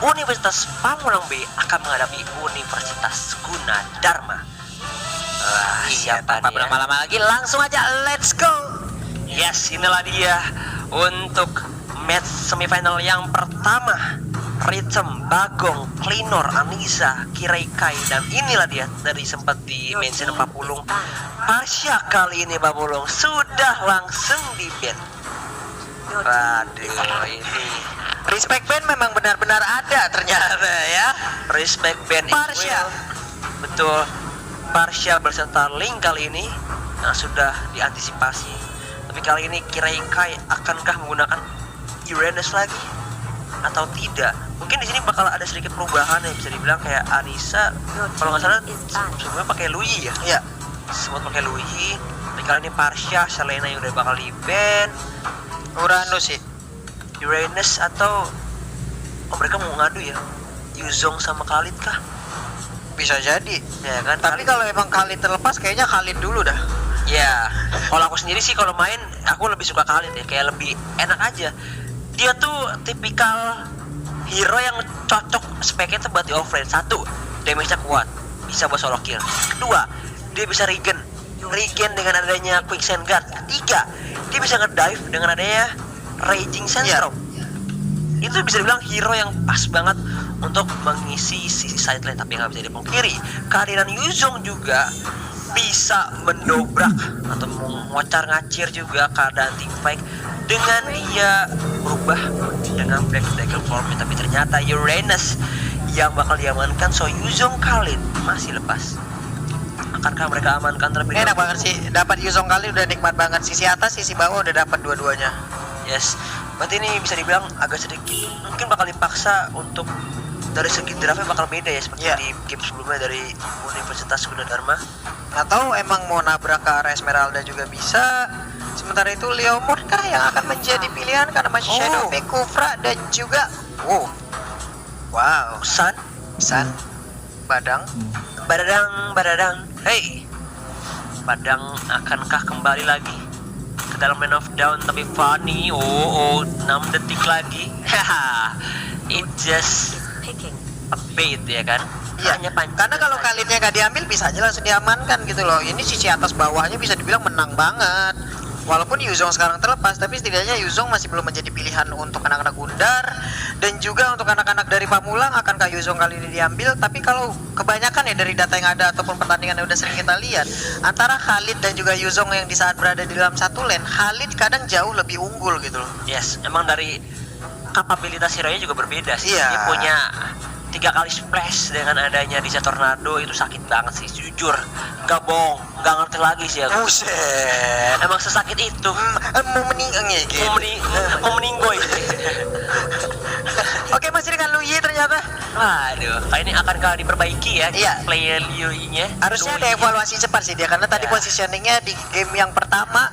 Universitas Pamulang B akan menghadapi Universitas Gunadarma. Siapa tanpa dia? berlama-lama lagi, langsung aja let's go. Yes, inilah dia untuk match semifinal yang pertama. Rhythm, Bagong, Klinor, Anissa, Kiraikai, dan inilah dia dari sempat di mention Pak Pulung. Pasya kali ini Pak Pulung sudah langsung di ban. Waduh, ini Respect band memang benar-benar ada ternyata ya. respect band Pasya. Betul. Pasya berserta Link kali ini sudah diantisipasi. Tapi kali ini Kiraikai akankah menggunakan Uranus lagi atau tidak? Mungkin di sini bakal ada sedikit perubahan ya, bisa dibilang kayak Anissa kalau nggak salah sebelumnya pakai Lui ya. Iya. Sempat pakai Lui. Tapi kali ini Pasya, Selena yang udah bakal di ban. Uranus sih. Uranus atau mereka mau ngadu ya? Yuzong sama Khalid kah? Bisa jadi. Ya kan? Tapi kalau emang Khalid terlepas kayaknya Khalid dulu dah. Ya, kalau aku sendiri sih kalau main aku lebih suka Khalid ya, kayak lebih enak aja. Dia tuh tipikal hero yang cocok speknya tuh buat di offlane. Satu, damage-nya kuat, bisa buat solo kill. Kedua, dia bisa regen dengan adanya quicksand guard. Ketiga, dia bisa ngedive dengan adanya raging sandstorm. Itu bisa dibilang hero yang pas banget untuk mengisi sisi side lane. Tapi nggak bisa dipungkiri, kehadiran Yuzong juga bisa mendobrak atau mengocar ngacir juga keadaan team fight dengan dia berubah dengan Black Dagger form. Tapi ternyata Uranus yang bakal diamankan, so Yuzong Khalid masih lepas. Akankah mereka amankan terlebih Enak dahulu? banget sih, dapat Yuzong kali udah nikmat banget. Sisi atas, sisi bawah udah dapat dua-duanya. Yes, berarti ini bisa dibilang agak sedikit mungkin bakal dipaksa untuk dari segi draftnya bakal beda ya seperti di game sebelumnya dari Universitas Gunadarma. Atau emang mau nabrak ke arah Esmeralda juga bisa. Sementara itu Leomord kah yang akan menjadi pilihan karena masih Shadow Pick, Kufra dan juga wow, San, Badang. Badadang, hey, Badang akankah kembali lagi ke dalam Man of Down? Tapi Fanny, 6 detik lagi, haha, it just a bait ya kan? Iya, Hanya pancing karena kalau Khalidnya nggak diambil bisa aja langsung diamankan gitu loh. Ini sisi atas bawahnya bisa dibilang menang banget. Walaupun Yuzong sekarang terlepas, tapi setidaknya Yuzong masih belum menjadi pilihan untuk anak-anak Gundar dan juga untuk anak-anak dari Pamulang. Akankah Yuzong kali ini diambil? Tapi kalau kebanyakan ya dari data yang ada ataupun pertandingan yang udah sering kita lihat, antara Khalid dan juga Yuzong yang di saat berada di dalam satu lane, Khalid kadang jauh lebih unggul gitu loh. Yes, emang dari kapabilitas hero-nya juga berbeda sih. Iya. Dia punya 3 kali splash dengan adanya Disa Tornado, itu sakit banget sih, jujur. Gak bohong, gak ngerti lagi sih aku. Buset. Emang sesakit itu. Mau meninggal gitu. Mau meninggoy. Oke, masih dengan Luyi ternyata. Waduh, kali ini akankah diperbaiki ya Iya. player Liu-nya? Harusnya ada evaluasi cepat sih dia, karena tadi Ya. positioningnya di game yang pertama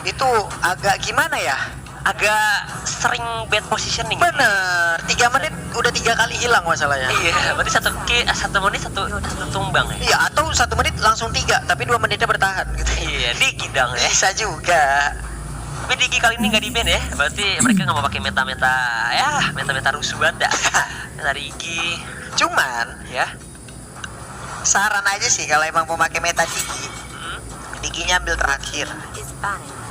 itu agak gimana ya? Agak sering bad positioning. Bener, 3 menit udah 3 kali hilang masalahnya. Iya, berarti satu menit satu tumbang ya. Iya, atau 1 menit langsung 3, tapi 2 menitnya bertahan gitu. Iya, Diki dong ya. Bisa juga. Tapi Diki kali ini nggak di ban ya, berarti mereka nggak mau pakai meta rusuh banget dah. Meta Diki, Cuman ya. saran aja sih kalau emang mau pakai meta Digi, Diginya ambil terakhir.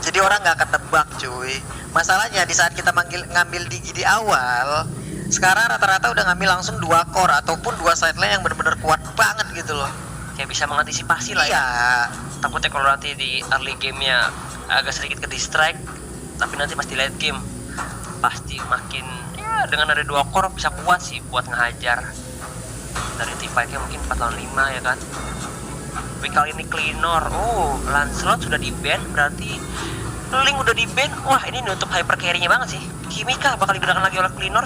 Jadi orang nggak ketebak cuy. Masalahnya di saat kita ngambil Digi di awal, sekarang rata-rata udah ngambil langsung 2 core ataupun 2 side lane yang bener-bener kuat banget gitu loh. Kayak bisa mengantisipasi lah Iya. ya. Takutnya kalau nanti di early game-nya agak sedikit ke distract, tapi nanti pas di late game pasti makin ya dengan ada 2 core bisa kuat sih buat ngehajar. Dari T5-nya mungkin 4 lawan 5 ya kan. Tapi kali ini Klinor, Lancelot sudah di ban, berarti Link udah di ban. Wah, ini untuk hyper carry-nya banget sih. Kimika bakal digunakan lagi oleh Klinor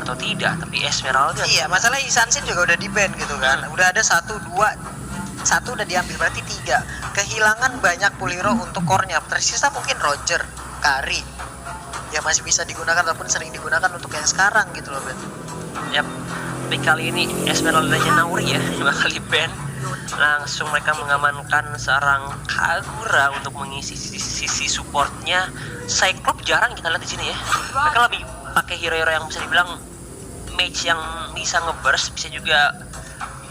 atau tidak? Tapi Esmeralda. Iya, masalah Isansin juga udah di ban gitu kan. Udah ada 1, 2, 1 udah diambil, berarti 3. Kehilangan banyak puliro untuk core-nya. Tersisa mungkin Roger, Kari yang masih bisa digunakan ataupun sering digunakan untuk yang sekarang gitu loh, Ben. Yap. Tapi kali ini Esmeralda-nya Nauri ya yang bakal di ban. Langsung mereka mengamankan seorang Kagura untuk mengisi sisi supportnya. Cyclops jarang kita lihat di sini ya. Mereka lebih pakai hero-hero yang bisa dibilang mage yang bisa ngeburst, bisa juga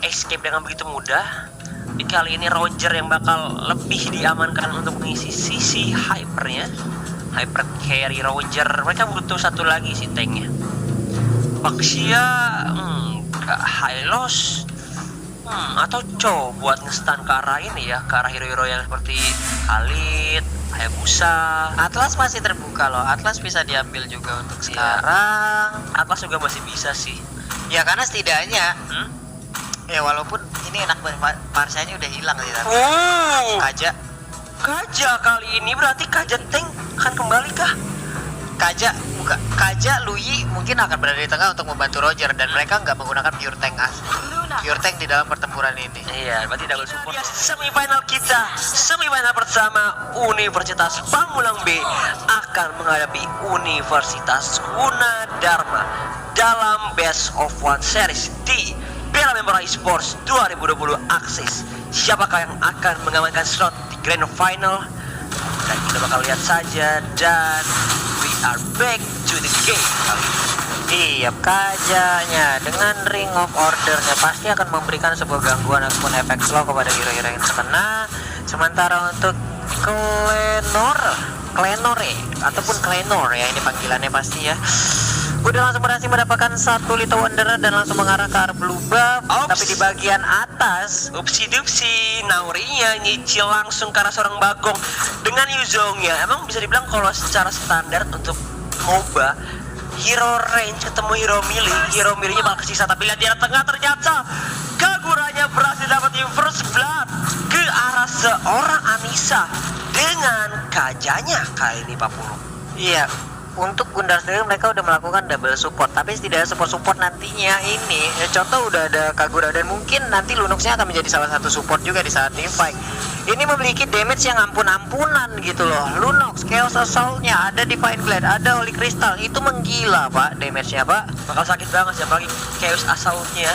escape dengan begitu mudah. Di kali ini Roger yang bakal lebih diamankan untuk mengisi sisi hypernya. Hyper carry Roger, mereka butuh satu lagi sih tanknya. Baxia gak high loss atau Cho buat nge-stun ke arah ini ya, ke arah hero-hero yang seperti Khalid, Hayabusa. Atlas masih terbuka loh, Atlas bisa diambil juga untuk Iya. sekarang. Atlas juga masih bisa sih. Ya karena setidaknya ya walaupun ini enak banget, Parsanya udah hilang sih tapi Kaja Kaja kali ini berarti Kaja tank akan kembali kah? Kaja Lui mungkin akan berada di tengah untuk membantu Roger dan mereka nggak menggunakan pure tank di dalam pertempuran ini. Iya, berarti double support. Semifinal kita, semifinal pertama Universitas Pamulang B akan menghadapi Universitas Gunadarma dalam Best of One Series di Piala Menpora Esports 2020 Aksis. Siapakah yang akan mengamankan slot di Grand Final? Dan kita bakal lihat saja, dan we are back to the game kali ini. Iya, Kajanya dengan Ring of Order-nya pasti akan memberikan sebuah gangguan ataupun efek slow kepada hero-hero yang terkena. Sementara untuk Klenore ataupun Klenor ya, ini panggilannya pasti ya, udah langsung berhasil mendapatkan satu Little Wanderer dan langsung mengarah ke arah blue buff. Tapi di bagian atas Upsi dupsi, Naurinya nyicil langsung ke arah seorang Bagong dengan Yuzongnya. Emang bisa dibilang kalau secara standar untuk MOBA, hero range ketemu hero melee-nya bakal kesisa. Tapi lihat di arah tengah, ternyata Kaguranya berhasil dapat first blood ke arah seorang Anissa dengan Kajanya kali ini 40. iya, untuk Gundar sendiri mereka udah melakukan double support, tapi tidak support nantinya ini ya, contoh udah ada Kagura dan mungkin nanti Lunoxnya akan menjadi salah satu support juga di saat team fight. Ini memiliki damage yang ampun-ampunan gitu loh. Lunox, Chaos Assault-nya, ada Divine Blade, ada Holy Crystal, itu menggila pak damage-nya pak. Bakal sakit banget sih, apalagi Chaos Assault-nya.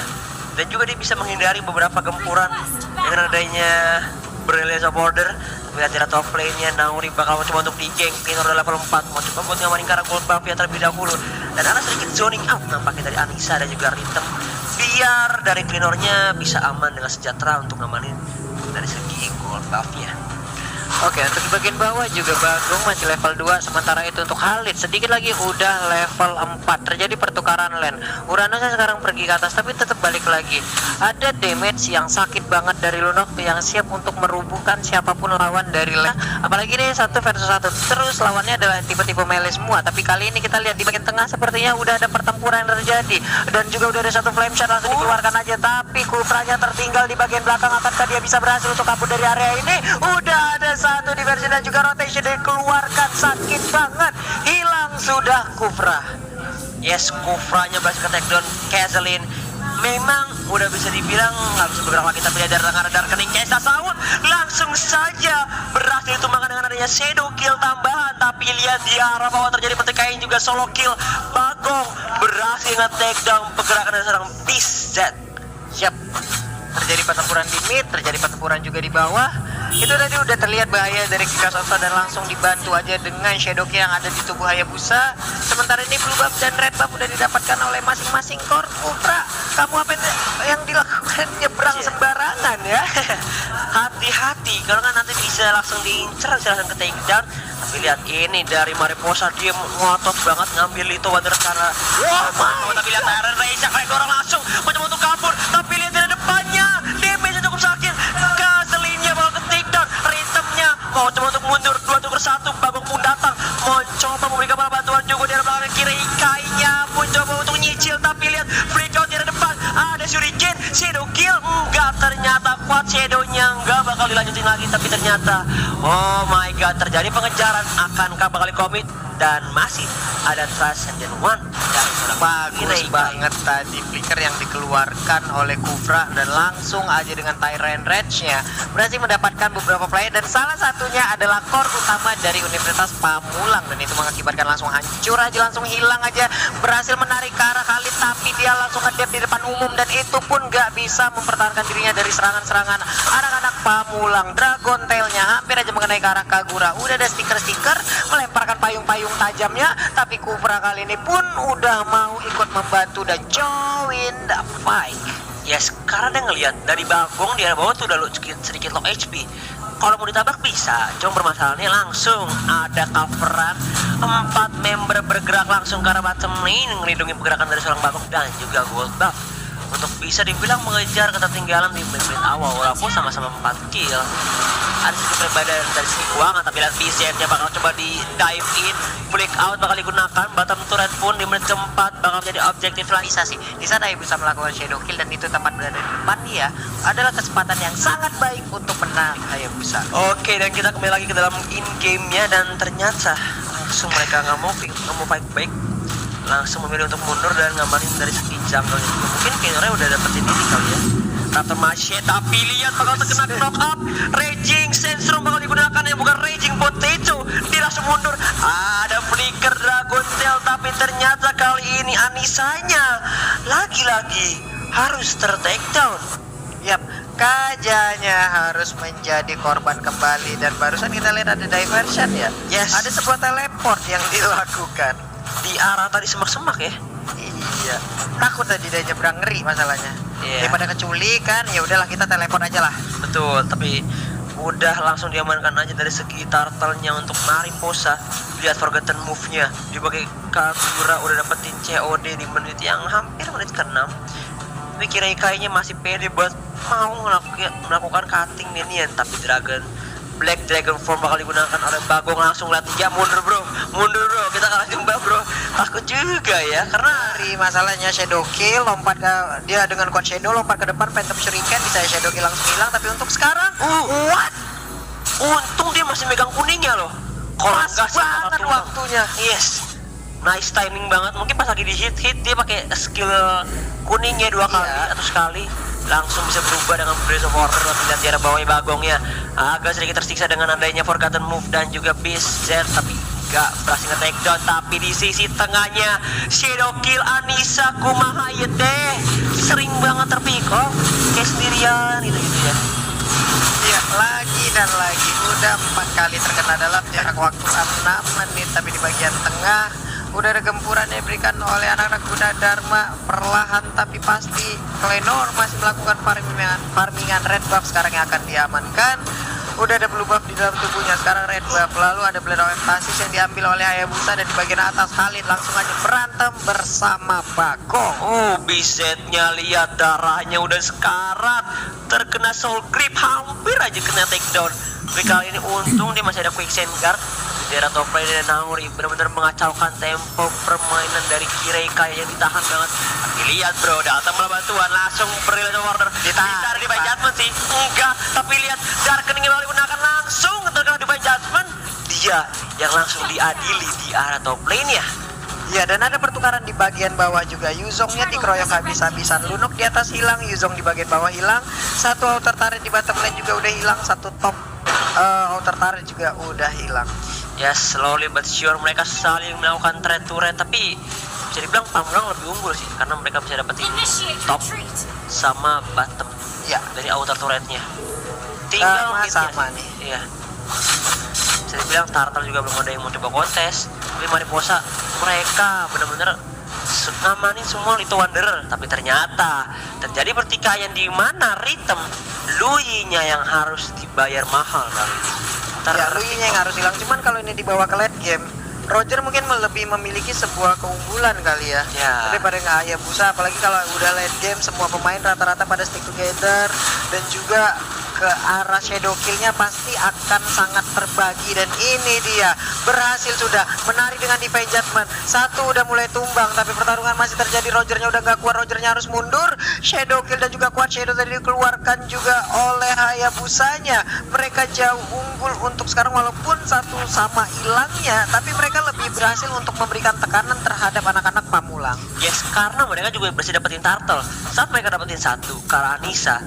Dan juga dia bisa menghindari beberapa gempuran dengan adanya Brilliance of Order. Lihat di top lane-nya, Nauri bakal coba untuk di-gank. Klinor udah level 4, mau coba buat ngamanin ke arah gold buff ya terlebih dahulu. Dan ada sedikit zoning out nampaknya dari Anissa dan juga Rhythm, biar dari Klinornya bisa aman dengan sejahtera untuk ngamanin dari segi gold buff-nya. Oke, untuk di bagian bawah juga Bagong masih level 2. Sementara itu untuk Khalid sedikit lagi udah level 4. Terjadi pertukaran lane. Uranusnya sekarang pergi ke atas tapi tetap balik lagi. Ada damage yang sakit banget dari Lunok yang siap untuk merubuhkan siapapun lawan dari lane. Apalagi ini 1 versus 1. Terus lawannya adalah tipe-tipe melee semua. Tapi kali ini kita lihat di bagian tengah sepertinya udah ada pertempuran yang terjadi. Dan juga udah ada satu flame shot langsung dikeluarkan aja. Tapi Kupranya tertinggal di bagian belakang. Akankah dia bisa berhasil untuk kabur dari area ini? Udah ada satu diversi dan juga rotation dikeluarkan, sakit banget, hilang sudah Kufra. Yes, Kufranya berhasil ke takedown Kazelin. Memang udah bisa dibilang nggak bisa bergerak lagi, tapi ada radar kening Kesa Saud langsung saja berhasil ditumbangkan dengan adanya shadow kill tambahan. Tapi lihat di arah bawah terjadi pertikaian juga solo kill. Bagong berhasil nge-takedown pergerakan dari seorang Beast Z. Yap, terjadi pertempuran di mid, terjadi pertempuran juga di bawah. Itu tadi udah terlihat bahaya dari Kikasota dan langsung dibantu aja dengan shadow kill yang ada di tubuh Hayabusa. Sementara ini blue buff dan red buff udah didapatkan oleh masing-masing core. Kufra, kamu apa yang dilakukan? Nyebrang sembarangan ya. Hati-hati, kalau kan nanti bisa langsung diincer, bisa langsung ke takedown. Tapi lihat ini dari Mariposa, dia ngotot banget ngambil itu Wander karena tapi lihat Aaron Reisa kayak orang langsung mencoba untuk kabur. Tapi lihat dari depannya, damage cukup sakit. Kazelinnya mau ke takedown, Rhythmnya mau coba untuk mundur 2-1. Bagong pun datang, mau coba memberikan bantuan juga di arah belakang kiri. Ikainya pun coba untuk nyicil, tapi lihat freak out di depan. Ada Shuriken, shadow kill enggak, ternyata kuat shadownya, enggak bakal dilanjutin lagi. Tapi ternyata oh my god, terjadi pengejaran. Akankah bakal komit? Dan masih ada Transcendent One dari seorang Bagus banget tadi flicker yang dikeluarkan oleh Kufra dan langsung aja dengan Tyrant Rage-nya berhasil mendapatkan beberapa player dan salah satunya adalah core utama dari Universitas Pamulang dan itu mengakibatkan langsung hancur aja, langsung hilang aja berhasil menarik ke arah Khalid, tapi dia langsung ngedep di depan umum dan itu pun gak bisa mempertahankan dirinya dari serangan-serangan anak-anak Pamulang. Dragon Tail-nya hampir aja mengenai ke arah Kagura. Udah ada stiker-stiker melemparkan payung-payung tajamnya, tapi Kufra kali ini pun udah mau ikut membantu dan join the fight. Yes, karena dia ngelihat dari Bagong di arah bawah tuh udah sedikit low HP. Kalau mau ditabrak bisa, cuma permasalahannya langsung ada coveran 4 member bergerak langsung ke arah bottom lane, ngelindungi pergerakan dari seorang Bagong dan juga Gold Buff untuk bisa dibilang mengejar ketertinggalan di menit awal. Walaupun sama-sama 4 kill, ada sedikit perbedaan dari segi keuangan, tapi lihat BCF-nya bakal coba di dive in, break out bakal digunakan, bottom turret pun di menit keempat bakal menjadi objektif realisasi. Di sana ia bisa melakukan shadow kill dan itu tepat berada di depan dia adalah kesempatan yang sangat baik untuk menang Hayabusa. Oke, dan kita kembali lagi ke dalam in game-nya dan ternyata langsung mereka nggak mau fight baik, langsung memilih untuk mundur dan ngamanin dari segi jungle juga. Mungkin Kenore udah dapetin ini kali ya, Raptor Mashe, tapi lihat bakal terkena knock up. Raging Sandstorm bakal digunakan, yang bukan Raging Potato, dia langsung mundur. Ada flicker Dragon Tail, tapi ternyata kali ini Anisanya lagi-lagi harus ter-take down. Yap, Kajanya harus menjadi korban kembali dan barusan kita lihat ada diversion ya. Yes. Ada sebuah teleport yang dilakukan Di arah tadi semak-semak ya. Iya, takut tadi dia nyebrang, ngeri masalahnya. Iya. Daripada keculikan, ya udahlah kita teleport aja lah. Betul, tapi udah langsung diamankan aja dari segi turtle-nya untuk Mariposa. Lihat forgotten move-nya dipakai Kagura, udah dapetin COD di menit yang hampir menit ke-6. Tapi kira-kira masih pede buat mau melakukan cutting minion, tapi Black Dragon Form bakal digunakan oleh Bagong. Langsung lihat dia mundur bro, kita kalah jumpa bro. Takut juga ya, karena Dari masalahnya shadow kill, lompat ke dia dengan quad shadow, lompat ke depan, phantom shuriken, bisa shadow kill langsung hilang. Tapi untuk sekarang, what? untung dia masih megang kuningnya loh. Kalau Pas enggak sih bakal banget tumbang. waktunya. Yes, nice timing banget. Mungkin pas lagi di hit dia pakai skill kuningnya 2 kali Iya. atau sekali, langsung bisa berubah dengan Blaze of Order. Lihat di arah bawahnya Bagongnya agak sedikit tersiksa dengan adanya forgotten move dan juga Beast Z, tapi gak berhasil nge-take down. Tapi di sisi tengahnya shadow kill Anissa Kumahayete sering banget terpick off kayak sendirian gitu ya. Iya, lagi dan lagi udah 4 kali terkena dalam jarak waktu 6 menit. Tapi di bagian tengah udah ada gempuran yang diberikan oleh anak-anak Gunadarma. Perlahan tapi pasti Klenor masih melakukan farmingan red buff sekarang yang akan diamankan. Udah ada blue buff di dalam tubuhnya, sekarang red buff. Lalu ada blade of emphasis yang diambil oleh Hayabusa, dan di bagian atas Khalid langsung aja berantem bersama Bagong. Bisetnya lihat darahnya udah sekarat, terkena soul grip, hampir aja kena takedown. Tapi kali ini untung dia masih ada quicksand guard. Daerah top lane dan Nauri benar-benar mengacaukan tempo permainan dari Kirei yang ditahan banget. Tapi lihat bro, datang malah bantuan, langsung Relay Order ditahan di Judgment sih. Enggak, tapi lihat Darkening yang digunakan langsung terkena di Judgment. Dia yang langsung diadili di arah top lane ya. Ya, dan ada pertukaran di bagian bawah juga. Yuzongnya dikeroyok habis-habisan. Lunok di atas hilang, Yuzong di bagian bawah hilang. Satu outer turret di bottom lane juga udah hilang. Satu top outer turret juga udah hilang. Ya, slowly but sure mereka saling melakukan turret, tapi bisa dibilang Pamulang lebih unggul sih, karena mereka bisa dapetin top sama bottom Ya, dari outer turretnya. Tinggal sama nih. Iya, bisa dibilang Turtle juga belum ada yang mau coba kontes. Tapi Mariposa mereka benar-benar ngamanin semua Little Wanderer. Tapi ternyata terjadi pertikaian di mana Rhythm Luyi-nya yang harus dibayar mahal kali ini. Ya, Luyi-nya yang harus hilang. Cuman kalau ini dibawa ke late game, Roger mungkin lebih memiliki sebuah keunggulan kali ya. Daripada Hayabusa, apalagi kalau udah late game semua pemain rata-rata pada stick together dan juga ke arah shadow killnya pasti akan sangat terbagi. Dan ini dia berhasil sudah menarik dengan Divine Judgment. Satu udah mulai tumbang, tapi pertarungan masih terjadi. Rogernya udah gak kuat, Rogernya harus mundur. Shadow kill dan juga kuat shadow tadi dikeluarkan juga oleh Hayabusanya. Mereka jauh unggul untuk sekarang, walaupun satu sama hilangnya, tapi mereka lebih berhasil untuk memberikan tekanan terhadap anak-anak Pamulang. Yes, karena mereka juga berhasil dapetin Turtle. Saat mereka dapetin satu ke Anissa,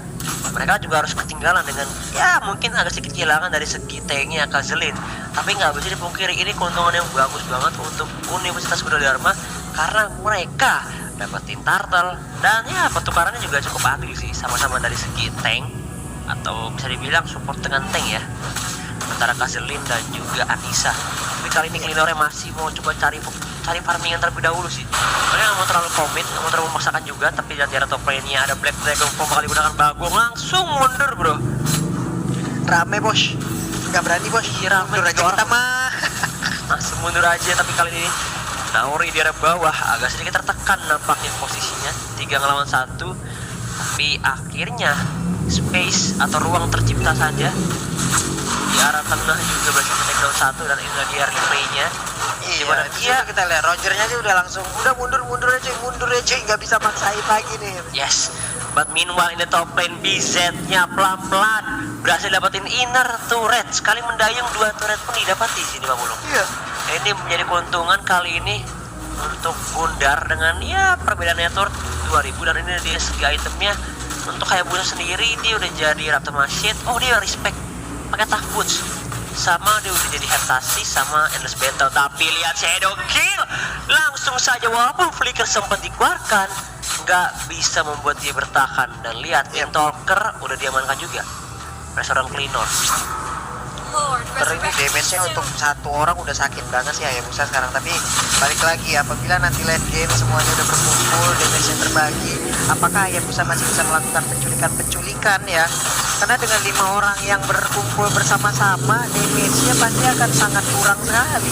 mereka juga harus ketinggalan dengan ya mungkin agak sedikit kehilangan dari segi tanknya Kazelin. Tapi nggak bisa dipungkiri ini keuntungan yang bagus banget untuk Universitas Gunadarma, karena mereka dapetin turtle dan ya pertukarannya juga cukup adil sih, sama-sama dari segi tank atau bisa dibilang support dengan tank ya, antara Kazelin dan juga Anissa. Tapi kali ini Klinornya masih mau coba cari farmingan terlebih dahulu sih. Soalnya nggak mau terlalu komit, nggak mau terlalu memaksakan juga. Tapi di antara top lane-nya ada Black Dragon Form bakal digunakan Bagong, langsung mundur bro. Rame bos, nggak berani bos. Iya, rame. Mundur aja kita mah. Langsung mundur aja, tapi kali ini Naori di arah bawah agak sedikit tertekan nampaknya posisinya 3 ngelawan 1. Tapi akhirnya space atau ruang tercipta saja di arah tengah juga berhasil take down 1 dan ini dia replaynya. Iya, dia kita lihat Rogernya aja udah langsung udah mundur aja nggak bisa maksain lagi nih. Yes, but meanwhile in the top lane BZ-nya pelan-pelan berhasil dapetin inner turret, sekali mendayung 2 turret pun didapati sini Pak Bulung. Iya. Ini menjadi keuntungan kali ini untuk Bundar dengan ya perbedaannya turret 2000 dan ini dia segi itemnya untuk Hayabusa sendiri dia udah jadi Raptor Machine. Oh dia respect pakai tough boots, sama dia udah jadi Heptasi sama Endless Battle. Tapi lihat Shadow Kill langsung saja, walaupun flicker sempat dikeluarkan nggak bisa membuat dia bertahan. Dan lihat Intalker udah diamankan juga oleh seorang Klinor. Ini damage-nya untuk satu orang udah sakit banget sih Hayabusa sekarang. Tapi balik lagi, apabila nanti late game semuanya udah berkumpul, damage-nya terbagi, apakah Hayabusa masih bisa melakukan penculikan ya? Karena dengan 5 orang yang berkumpul bersama-sama, damage-nya pasti akan sangat kurang sekali.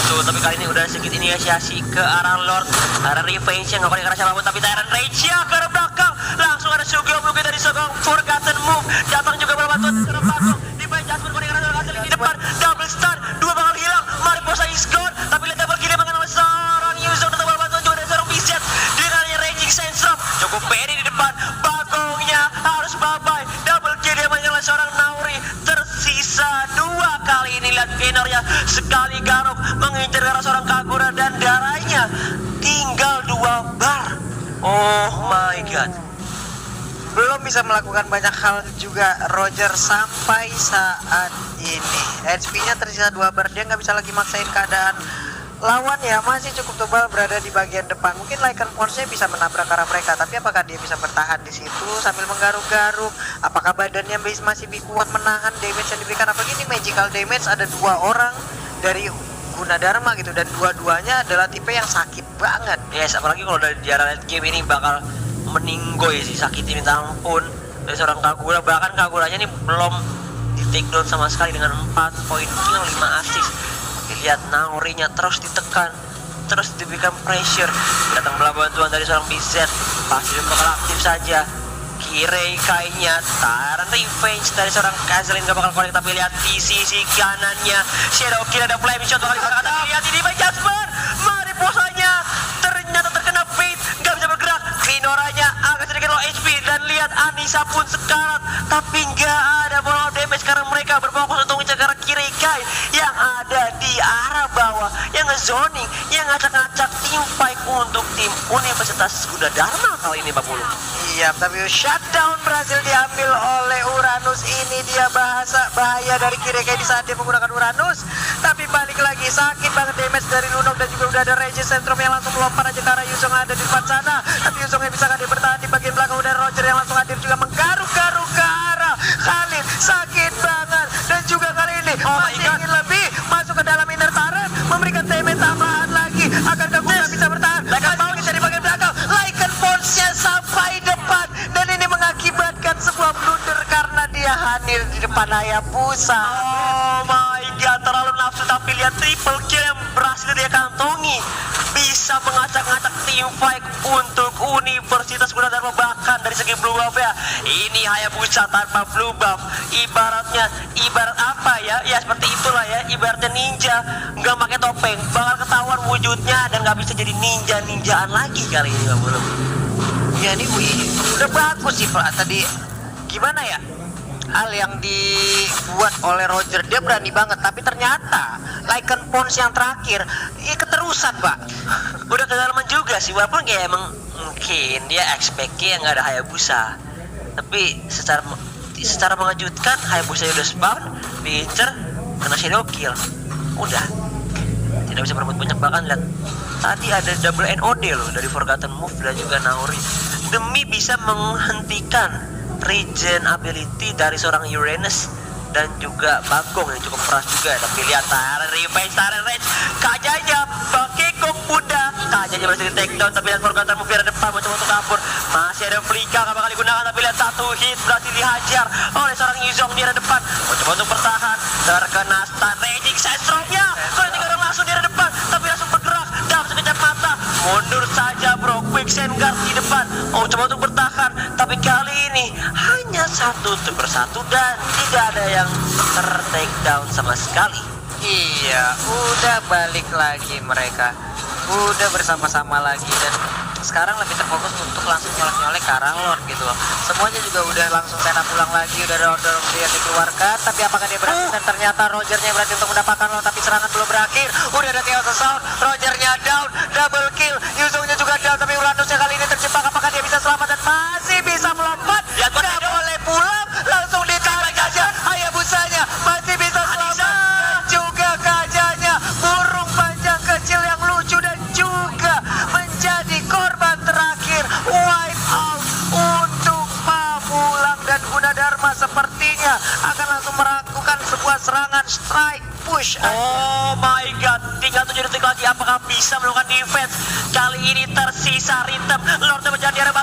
Betul, tapi kali ini udah sedikit inisiasi ke arah Lord, arah Revenge yang nggak pakai kerasa rambut, tapi Tyrant Rage ya ke arah belakang. Langsung ada Sugeo mungkin dari Sogong Forgotten Move, datang juga berbantuan ke arah belakang. Divine Jasmine pakai kerasa rambut di depan, double stun, 2 bakal hilang. Mariposa is gone, tapi lihat double kill mengenai seorang Yuzong, tetap berbantuan juga dari seorang Bizet dengan Raging Sandstorm. Cukup pede di depan, Bagongnya harus bye-bye. Double kill dia mengenai seorang Nauri, tersisa 2 kali ini. Lihat Kainornya sekali garuk mengincar arah seorang Kagura dan darahnya tinggal 2 bar. Oh my god, Belum bisa melakukan banyak hal juga Roger sampai saat ini. HP-nya tersisa 2 bar, dia nggak bisa lagi maksain keadaan lawan ya, masih cukup tebal berada di bagian depan. Mungkin Lycan Force-nya bisa menabrak arah mereka, tapi apakah dia bisa bertahan di situ sambil menggaruk-garuk? Apakah badannya masih kuat menahan damage yang diberikan? Apalagi ini magical damage, ada 2 orang dari Gunadarma gitu, dan dua-duanya adalah tipe yang sakit banget. yes, apalagi kalau dari jarak late game ini bakal meninggoy sih, sakitnya minta ampun dari seorang Kagura. Bahkan Kaguranya ini belum di take down sama sekali dengan 4 poin kill, 5 assist. Lihat Naorinya terus ditekan, terus diberikan pressure. Datang bola bantuan dari seorang BZ, pasti bakal aktif saja. Kirei kayaknya Tyrant Revenge dari seorang Kazelin gak bakal connect, tapi lihat di sisi kanannya Shadow Kill ada flame shot bakal digunakan. Tapi lihat ini by Jasper, Mariposanya ternyata terkena bait, gak bisa bergerak. Klinoranya agak sedikit low HP dan lihat Anissa pun sekarat, tapi nggak ada follow damage karena mereka berfokus untuk menjaga Kirei Kai yang ada di arah bawah, yang ngezoning, yang ngacak-ngacak tim fight untuk tim Universitas Gunadarma kali ini Pak Pulu. Iya, tapi shutdown berhasil diambil oleh Uranus. Ini dia bahaya dari Kirei Kai di saat dia menggunakan Uranus. Tapi balik lagi, sakit banget damage dari Lunok, dan juga udah ada Rage Centrum yang langsung melompat aja ke arah Yuzong ada di depan sana. Tapi Yuzongnya bisa kan dia bertahan di bagian belakang. Udah Roger yang langsung hadir juga menggaruk-garuk ke arah Khalid. Sakit banget, dan juga kali ini masih ingin lebih masuk ke dalam inner turret, memberikan damage tambahan lagi agar Kagura bisa bertahan. Lycan mau bisa di bagian belakang, Lycan Force-nya sampai depan, dan ini mengakibatkan sebuah blunder karena dia hadir di depan Hayabusa. Oh my god, terlalu nafsu, tapi lihat triple kill yang berhasil dia kantongi, bisa mengacak-ngacak tim fight untuk Universitas Gunadarma. Bahkan dari segi blue buff ya, ini Hayabusa tanpa blue buff, ibarat apa ya, ya seperti itulah ya, ibaratnya ninja nggak pakai topeng bakal ketahuan wujudnya dan nggak bisa jadi ninjaan lagi kali ini Pak Bulu. Ya ini udah bagus sih Pak tadi, gimana ya, hal yang dibuat oleh Roger, dia berani banget, tapi ternyata Lycan Pons yang terakhir keterusan Pak. Udah kedalaman juga sih, walaupun kayak emang mungkin dia expect-nya nggak ada Hayabusa, tapi secara mengejutkan Hayabusa udah spawn, diincer, kena shadow kill, udah. tidak bisa berbuat banyak. Bahkan lihat tadi ada double NOD loh dari Forgotten Move dan juga Naori demi bisa menghentikan regen ability dari seorang Uranus dan juga Bagong yang cukup keras juga. Tapi lihat revenge Kajanya Bakekong Bunda. Kajanya berhasil di take down, tapi lihat Forgotten Move ada depan mencoba untuk kabur. Masih ada Flika gak bakal digunakan, tapi lihat satu hit berhasil dihajar oleh seorang Yuzong di depan. Mencoba untuk bertahan, terkena stun raging Sandstorm-nya. Kalau tinggal langsung di depan, tapi langsung bergerak dalam sekejap mata. Mundur saja bro, Quicksand Guard di depan. Oh, coba untuk bertahan, tapi kali ini hanya satu untuk bersatu dan tidak ada yang ter-take down sama sekali. Iya, udah balik lagi mereka, udah bersama-sama lagi dan sekarang lebih terfokus untuk langsung nyolek-nyolek ke arah Lord gitu loh. Semuanya juga udah langsung setup pulang lagi, udah ada order yang dikeluarkan, tapi apakah dia berhasil? Dan ternyata Rogernya berhasil untuk mendapatkan Lord, tapi serangan belum berakhir. Udah ada Chaos Assault, Rogernya down, double kill, Yuzongnya juga down, tapi Uranusnya kali ini terjebak. Apakah dia bisa selamat dan masih bisa melompat? Lihat Udah boleh pulang, langsung ditarik aja Hayabusanya, masih bisa selamat. Juga Kajanya, burung panjang kecil yang lucu dan juga menjadi korban terakhir wipe out untuk Pamulang, dan Gunadarma sepertinya akan langsung melakukan sebuah serangan strike push. Oh my god, tinggal 7 detik lagi. Apakah bisa melakukan defense? Kali ini tersisa Rhythm. Lord menjadi arah